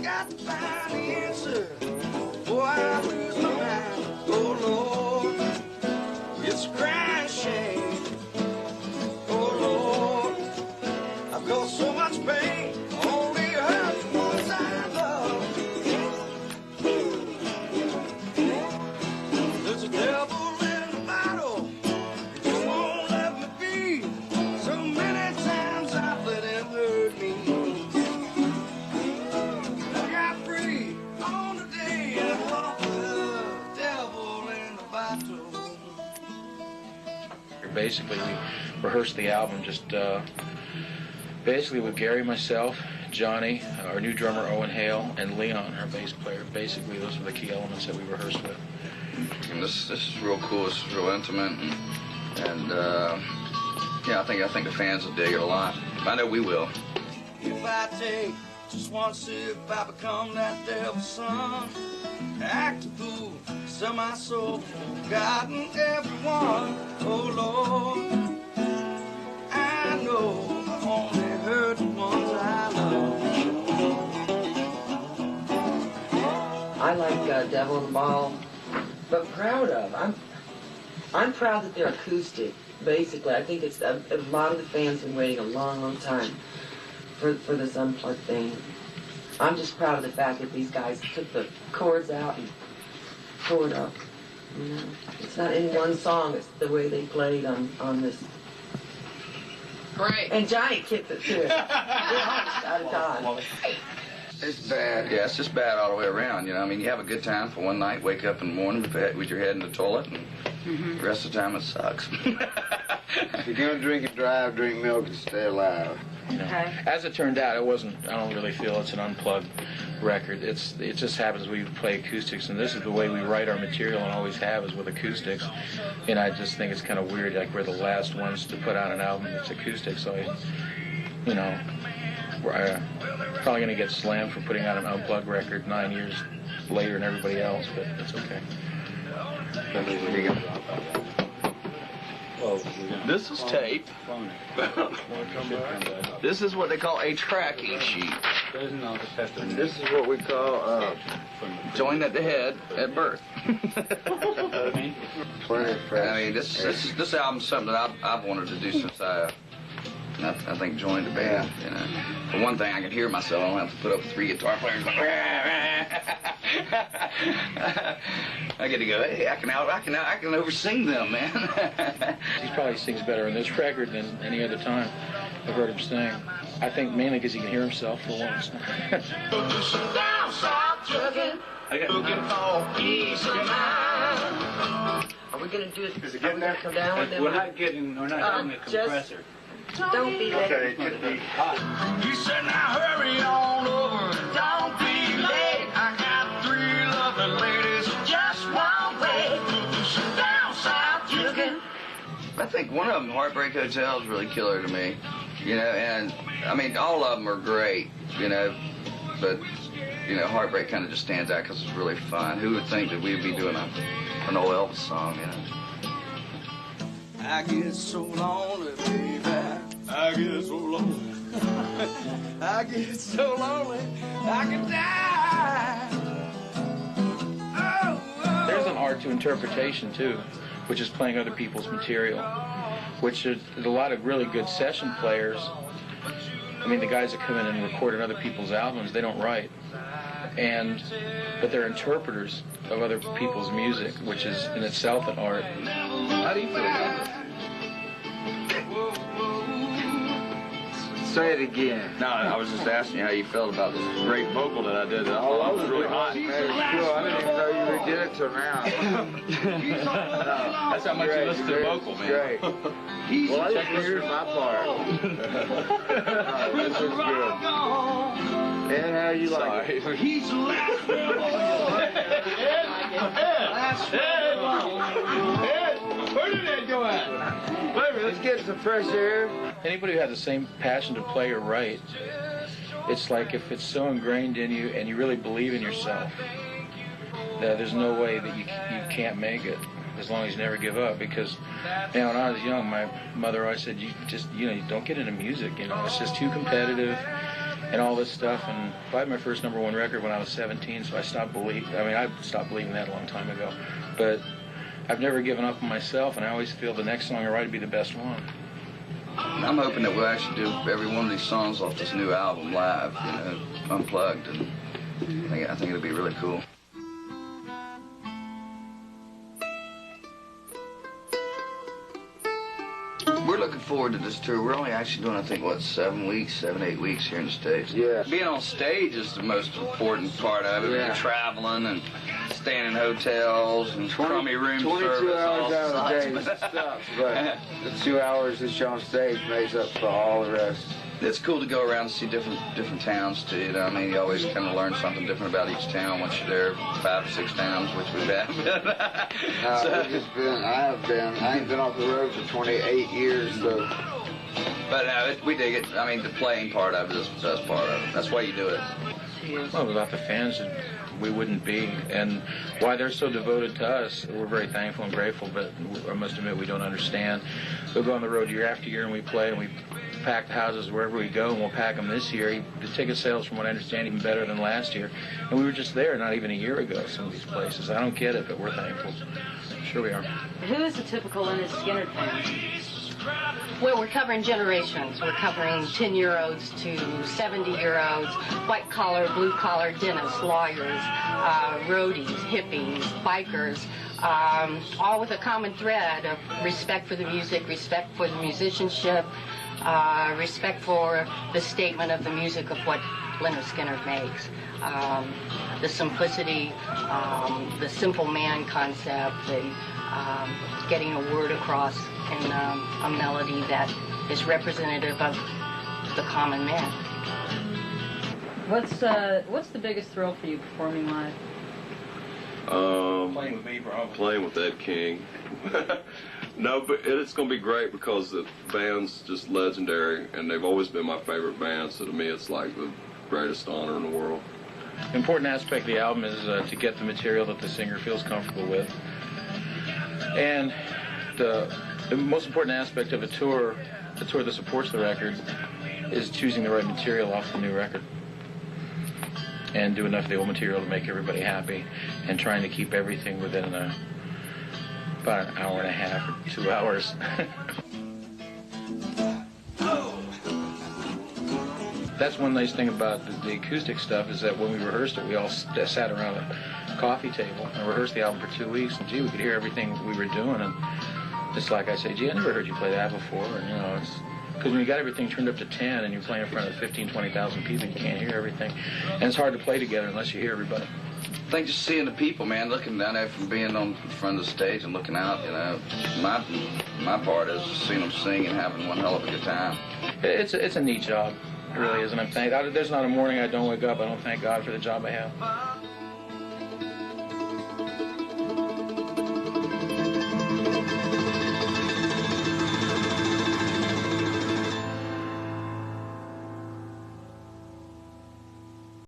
got to find the answer. Boy, I lose my mind. Oh Lord, it's a crying shame. Oh Lord, I've caused so much pain. Only hurt the ones I love. There's a devil in the bottle. He just won't let me be. So many times I've let him hurt me. I got free on the day I walked the devil in the bottle. Basically, we rehearsed the album just basically with Gary, myself, Johnny, our new drummer Owen Hale, and Leon, our bass player. Basically, those were the key elements that we rehearsed with. And this is real cool. This is real intimate, and yeah, I think the fans will dig it a lot. I know we will. If I take just one sip, I become that devil's son. Act a fool, sell my soul, God and everyone. Oh Lord, I know I only hurt the ones I love. I like Devil in the Ball, but proud of. I'm proud that they're acoustic. Basically, I think it's a lot of the fans have been waiting a long, long time for this unplugged thing. I'm just proud of the fact that these guys took the chords out and poured up. You know, it's not in one song. It's the way they played on this. Great. And Johnny kicked it too. Out of time. It's bad. Yeah, it's just bad all the way around. You know, I mean, you have a good time for one night, wake up in the morning with your head in the toilet, and the rest of the time it sucks. If you're gonna drink and drive, drink milk and stay alive. You know, as it turned out, it wasn't. I don't really feel it's an unplugged record. It just happens we play acoustics, and this is the way we write our material and always have is with acoustics. And I just think it's kind of weird, like we're the last ones to put out an album that's acoustic. So, you know, we're probably going to get slammed for putting out an unplugged record 9 years later than everybody else, but it's okay. This is tape. This is what they call a tracking sheet. This is what we call joined at the head at birth. I mean, this album's something that I've wanted to do since I think joined the band. You know, for one thing, I can hear myself. I don't have to put up 3 guitar players. I get to go. Hey, I can oversing them, man. He probably sings better on this record than any other time I've heard him sing. I think mainly because he can hear himself for once. Are we going to do it? Is it getting there? Come down with them? We're not getting a compressor. Don't be late. Okay, it could be hot. You said now hurry on over, don't be late. I got 3 lovely ladies just one way. Down south you can. I think one of them, Heartbreak Hotel, is really killer to me. You know, and I mean, all of them are great, you know, but, you know, Heartbreak kind of just stands out because it's really fun. Who would think that we'd be doing an old Elvis song, you know? I get so lonely, baby. I get so lonely. I get so lonely, I could die. Oh. There's an art to interpretation, too, which is playing other people's material, which is a lot of really good session players. I mean, the guys that come in and record on other people's albums, they don't write. But they're interpreters of other people's music, which is in itself an art. How do you feel about this? Say it again. No, I was just asking you how you felt about this great vocal that I did. I Oh, thought it was really hot. Man, cool. I didn't even know you redid it till now. That's how much you listen to the vocal, man. Great. Well, I just here's my part. No, this is good. And how you like it? Sorry. He's the last where did that go at? Let's get some fresh air. Anybody who has the same passion to play or write, it's like if it's so ingrained in you and you really believe in yourself, that there's no way that you can't make it, as long as you never give up. Because, you know, when I was young, my mother always said, you don't get into music, you know, it's just too competitive. and all this stuff. And I had my first #1 record when I was 17, so I stopped believing. I mean, I stopped believing that a long time ago. But I've never given up on myself, and I always feel the next song I write to be the best one. I'm hoping that we'll actually do every one of these songs off this new album live, you know, unplugged, and I think it'll be really cool. We're looking forward to this tour. We're only actually doing, I think, what, 7 weeks, 8 weeks here in the States. Yeah. Being on stage is the most important part of it. Yeah. You're traveling and staying in hotels and crummy room 22 service. hours out of the day sucks. sucks, but the 2 hours that you're on stage makes up for all the rest. It's cool to go around and see different towns too. You know, I mean, you always kind of learn something different about each town once you're there. 5 or 6 towns, which we've had. I ain't been off the road for 28 years, so. But no, we dig it. I mean, the playing part of it is the best part of it. That's why you do it. Well, without the fans, we wouldn't be. And why they're so devoted to us, we're very thankful and grateful, but I must admit we don't understand. We'll go on the road year after year and we play, and we pack the houses wherever we go, and we'll pack them this year. The ticket sales, from what I understand, even better than last year. And we were just there not even a year ago, some of these places. I don't get it, but we're thankful. Sure we are. Who is a typical Lynyrd Skynyrd fan? Well, we're covering generations. We're covering 10-year-olds to 70-year-olds, white-collar, blue-collar, dentists, lawyers, roadies, hippies, bikers, all with a common thread of respect for the music, respect for the musicianship, respect for the statement of the music of what Lynyrd Skynyrd makes. The simplicity, the simple man concept, the getting a word across in a melody that is representative of the common man. What's the biggest thrill for you performing live? Playing with me, probably. Playing with Ed King. No, but it's going to be great because the band's just legendary, and they've always been my favorite band, so to me it's like the greatest honor in the world. The important aspect of the album is to get the material that the singer feels comfortable with. And the most important aspect of a tour that supports the record, is choosing the right material off the new record. And do enough of the old material to make everybody happy, and trying to keep everything within about an hour and a half or 2 hours. That's one nice thing about the acoustic stuff, is that when we rehearsed it, we all sat around a coffee table and rehearsed the album for 2 weeks, and gee, we could hear everything we were doing, and it's like I say, gee, I never heard you play that before, and you know, it's because when you got everything turned up to 10 and you're playing in front of 15, 20,000 people, you can't hear everything, and it's hard to play together unless you hear everybody. I think just seeing the people, man, looking down there from being on the front of the stage and looking out, you know, my part is just seeing them sing and having one hell of a good time. It's a neat job. It really is, and there's not a morning I don't wake up, I don't thank God for the job I have.